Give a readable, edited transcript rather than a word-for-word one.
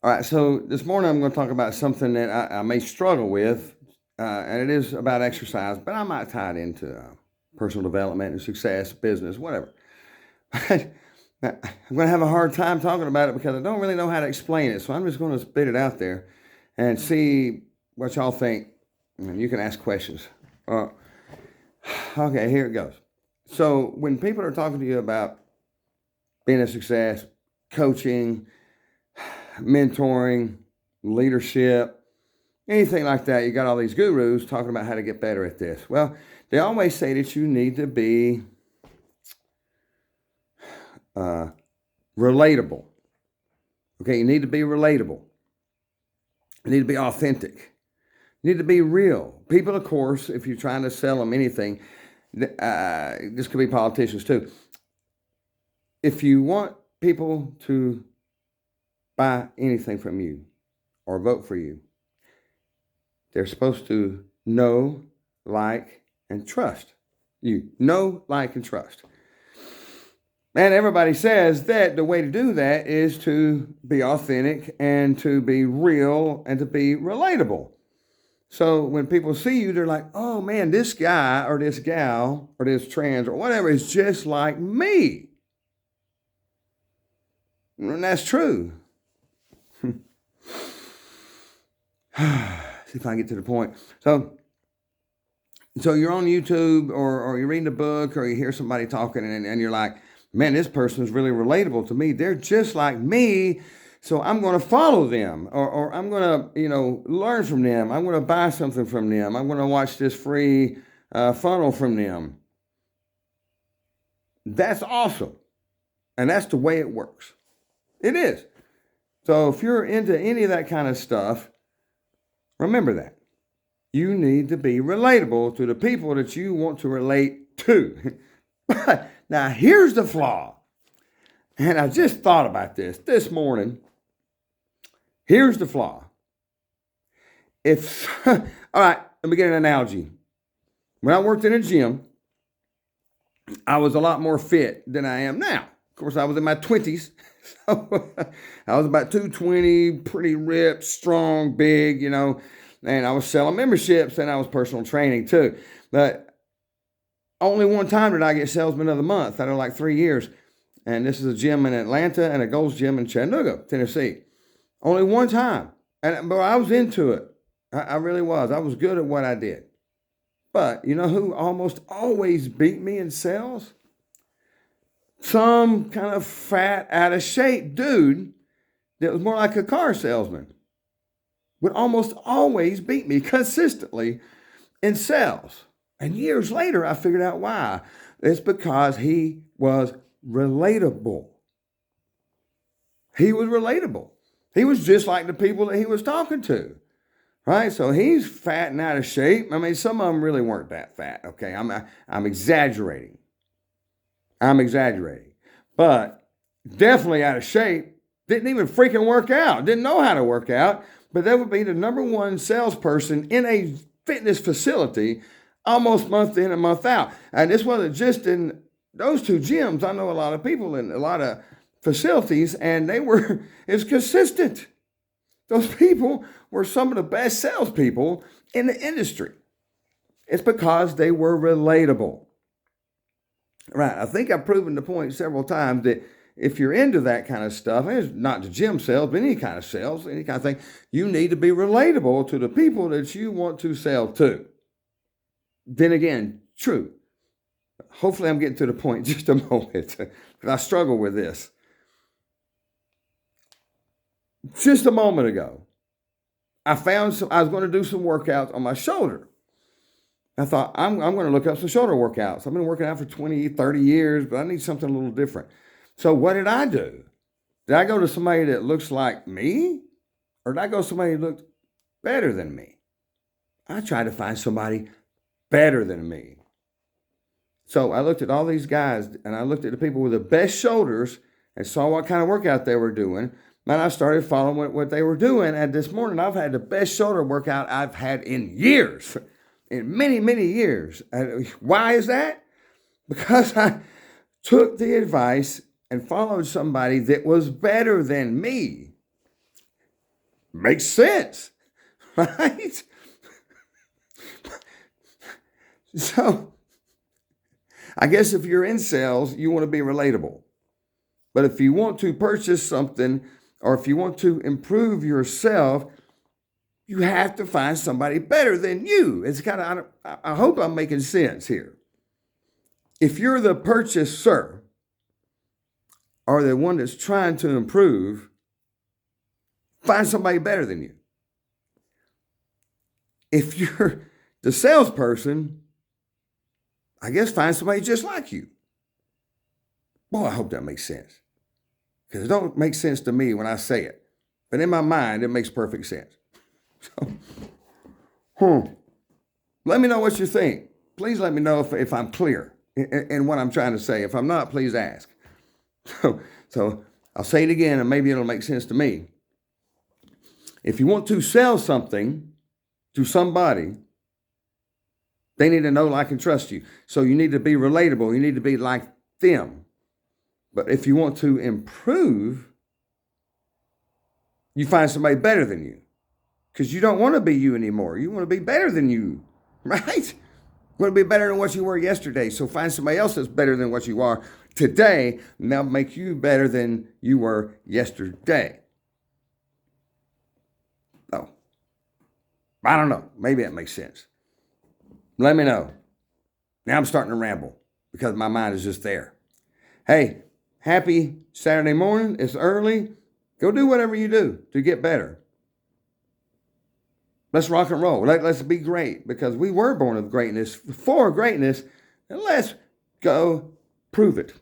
All right, so this morning I'm going to talk about something that I may struggle with, and it is about exercise, but I might tie it into personal development and success, business, whatever. I'm going to have a hard time talking about it because I don't really know how to explain it, so I'm just going to spit it out there and see what y'all think, and you can ask questions. Uh, okay, here it goes. So when people are talking to you about being a success, coaching, mentoring, leadership, anything like that, you got all these gurus talking about how to get better at this. Well, they always say that you need to be relatable. Okay, you need to be relatable. You need to be authentic. You need to be real. People, of course, if you're trying to sell them anything, this could be politicians too. If you want people to buy anything from you or vote for you, they're supposed to know, like, and trust you. Know, like, and trust. And everybody says that the way to do that is to be authentic and to be real and to be relatable. So when people see you, they're like, oh man, this guy or this gal or this trans or whatever is just like me. And that's true. See if I can get to the point. So you're on YouTube or you're reading a book or you hear somebody talking and you're like, man, this person is really relatable to me. They're just like me. So I'm going to follow them or I'm going to, learn from them. I'm going to buy something from them. I'm going to watch this free funnel from them. That's awesome. And that's the way it works. It is. So if you're into any of that kind of stuff, remember that. You need to be relatable to the people that you want to relate to. But now here's the flaw. And I just thought about this morning. Here's the flaw. All right, let me get an analogy. When I worked in a gym, I was a lot more fit than I am now. Of course, I was in my 20s. So I was about 220, pretty ripped, strong, big, and I was selling memberships and I was personal training too. But only one time did I get Salesman of the Month out of like 3 years. And this is a gym in Atlanta and a Gold's Gym in Chattanooga, Tennessee. Only one time. But I was into it. I really was. I was good at what I did. But you know who almost always beat me in sales? Some kind of fat, out of shape dude that was more like a car salesman would almost always beat me consistently in sales. And years later, I figured out why. It's because he was relatable. He was relatable. He was just like the people that he was talking to, right? So he's fat and out of shape. I mean, some of them really weren't that fat, okay? I'm exaggerating. But definitely out of shape. Didn't even freaking work out. Didn't know how to work out. But that would be the number one salesperson in a fitness facility almost month in and month out. And this wasn't just in those two gyms. I know a lot of people in a lot of facilities, and it's consistent. Those people were some of the best salespeople in the industry. It's because they were relatable. Right. I think I've proven the point several times that if you're into that kind of stuff, and it's not the gym sales, but any kind of sales, any kind of thing, you need to be relatable to the people that you want to sell to. Then again, true. Hopefully I'm getting to the point in just a moment because I struggle with this. Just a moment ago, I was going to do some workouts on my shoulder. I thought, I'm going to look up some shoulder workouts. I've been working out for 20, 30 years, but I need something a little different. So what did I do? Did I go to somebody that looks like me? Or did I go to somebody who looked better than me? I tried to find somebody better than me. So I looked at all these guys, and I looked at the people with the best shoulders and saw what kind of workout they were doing. And I started following what they were doing. And this morning, I've had the best shoulder workout I've had in years. In many, many years. Why is that? Because I took the advice and followed somebody that was better than me. Makes sense, right? So I guess if you're in sales, you want to be relatable. But if you want to purchase something or if you want to improve yourself, you have to find somebody better than you. It's kind of, I hope I'm making sense here. If you're the purchaser or the one that's trying to improve, find somebody better than you. If you're the salesperson, I guess find somebody just like you. Boy, I hope that makes sense. Because it don't make sense to me when I say it. But in my mind, it makes perfect sense. So, let me know what you think. Please let me know if I'm clear in what I'm trying to say. If I'm not, please ask. So I'll say it again, and maybe it'll make sense to me. If you want to sell something to somebody, they need to know, like, and trust you. So you need to be relatable. You need to be like them. But if you want to improve, you find somebody better than you. Because you don't want to be you anymore. You want to be better than you, right? You want to be better than what you were yesterday. So find somebody else that's better than what you are today, and they'll make you better than you were yesterday. Oh, I don't know. Maybe that makes sense. Let me know. Now I'm starting to ramble because my mind is just there. Hey, happy Saturday morning. It's early. Go do whatever you do to get better. Let's rock and roll. Let's be great because we were born of greatness, for greatness, and let's go prove it.